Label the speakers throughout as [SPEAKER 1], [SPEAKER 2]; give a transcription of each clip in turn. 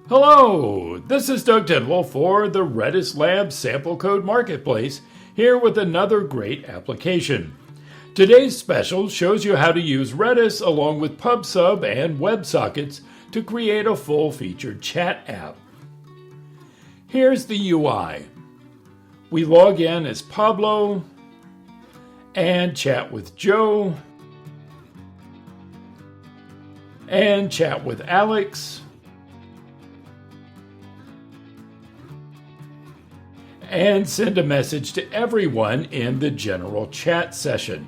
[SPEAKER 1] Hello, this is Doug Tidwell for the Redis Labs Sample Code Marketplace, here with another great application. Today's special shows you how to use Redis along with PubSub and WebSockets to create a full-featured chat app. Here's the UI. We log in as Pablo and chat with Joe and chat with Alex and send a message to everyone in the general chat session.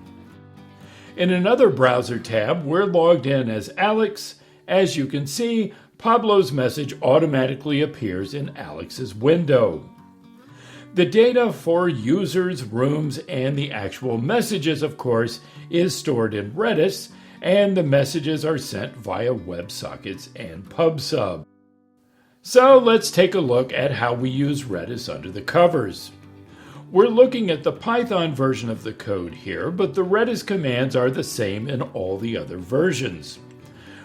[SPEAKER 1] In another browser tab, we're logged in as Alex. As you can see, Pablo's message automatically appears in Alex's window. The data for users, rooms, and the actual messages, of course, is stored in Redis, and the messages are sent via WebSockets and PubSub. So let's take a look at how we use Redis under the covers. We're looking at the Python version of the code here, but the Redis commands are the same in all the other versions.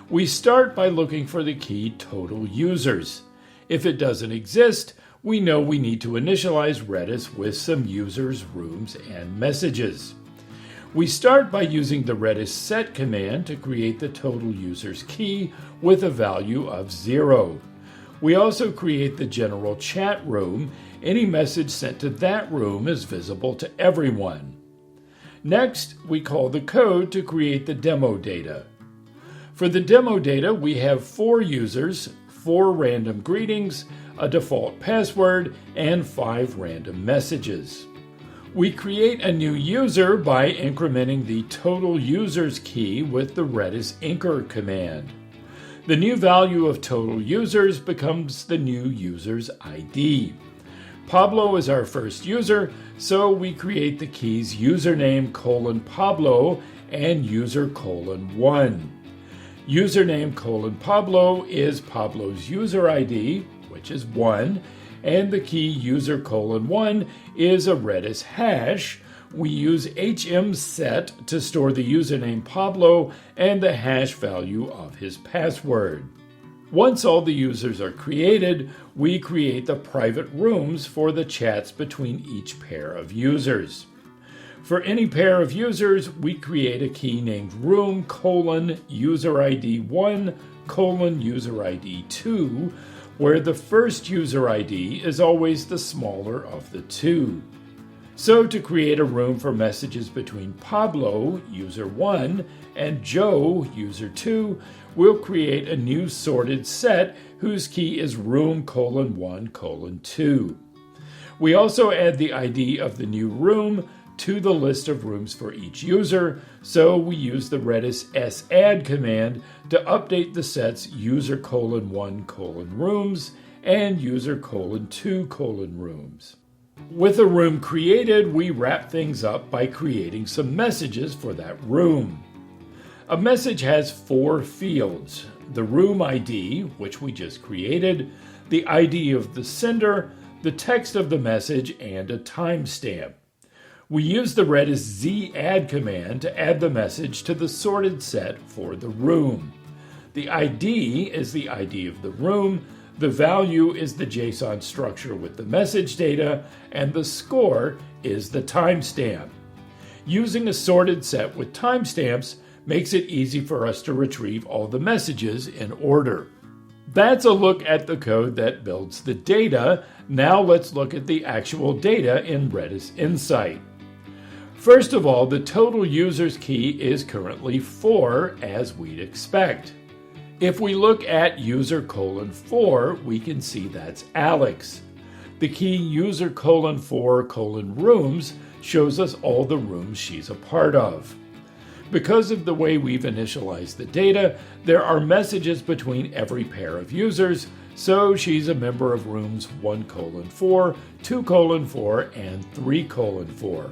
[SPEAKER 1] We start by looking for the key total users. If it doesn't exist, we know we need to initialize Redis with some users, rooms, and messages. We start by using the Redis set command to create the total users key with a value of 0. We also create the general chat room. Any message sent to that room is visible to everyone. Next, we call the code to create the demo data. For the demo data, we have 4 users, 4 random greetings, a default password, and 5 random messages. We create a new user by incrementing the total users key with the Redis incr command. The new value of total users becomes the new user's ID. Pablo is our first user, so we create the keys username : Pablo and user : 1. Username : Pablo is Pablo's user ID, which is 1, and the key user : 1 is a Redis hash. We use hmset to store the username Pablo and the hash value of his password. Once all the users are created, we create the private rooms for the chats between each pair of users. For any pair of users, we create a key named room : user ID 1 : user ID 2, where the first user ID is always the smaller of the two. So to create a room for messages between Pablo, user 1, and Joe, user 2, we'll create a new sorted set whose key is room : 1 : 2. We also add the ID of the new room to the list of rooms for each user, so we use the Redis sadd command to update the sets user : 1 : rooms and user : 2 : rooms. With a room created, we wrap things up by creating some messages for that room. A message has 4 fields: the room ID, which we just created, the ID of the sender, the text of the message, and a timestamp. We use the Redis zadd command to add the message to the sorted set for the room. The ID is the ID of the room, the value is the JSON structure with the message data, and the score is the timestamp. Using a sorted set with timestamps makes it easy for us to retrieve all the messages in order. That's a look at the code that builds the data. Now let's look at the actual data in Redis Insight. First of all, the total users key is currently 4, as we'd expect. If we look at user : 4, we can see that's Alex. The key user : 4 : rooms shows us all the rooms she's a part of. Because of the way we've initialized the data, there are messages between every pair of users, so she's a member of rooms 1: 4, 2: 4, and 3: 4.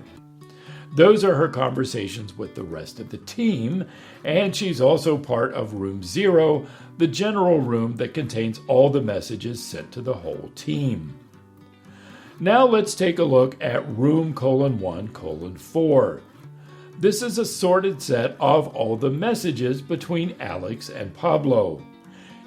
[SPEAKER 1] Those are her conversations with the rest of the team, and she's also part of room 0, the general room that contains all the messages sent to the whole team. Now let's take a look at room : 1: 4. This is a sorted set of all the messages between Alex and Pablo.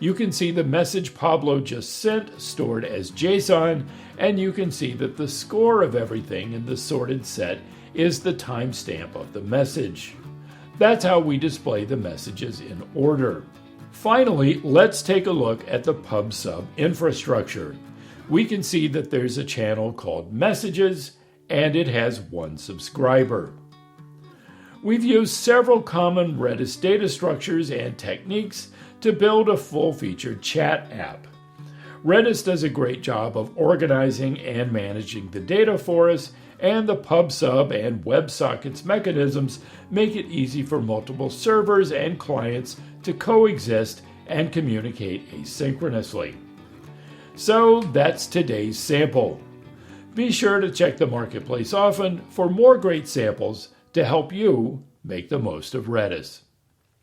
[SPEAKER 1] You can see the message Pablo just sent stored as JSON, and you can see that the score of everything in the sorted set is the timestamp of the message. That's how we display the messages in order. Finally, let's take a look at the PubSub infrastructure. We can see that there's a channel called Messages, and it has one subscriber. We've used several common Redis data structures and techniques to build a full-featured chat app. Redis does a great job of organizing and managing the data for us, and the PubSub and WebSockets mechanisms make it easy for multiple servers and clients to coexist and communicate asynchronously. So that's today's sample. Be sure to check the marketplace often for more great samples to help you make the most of Redis.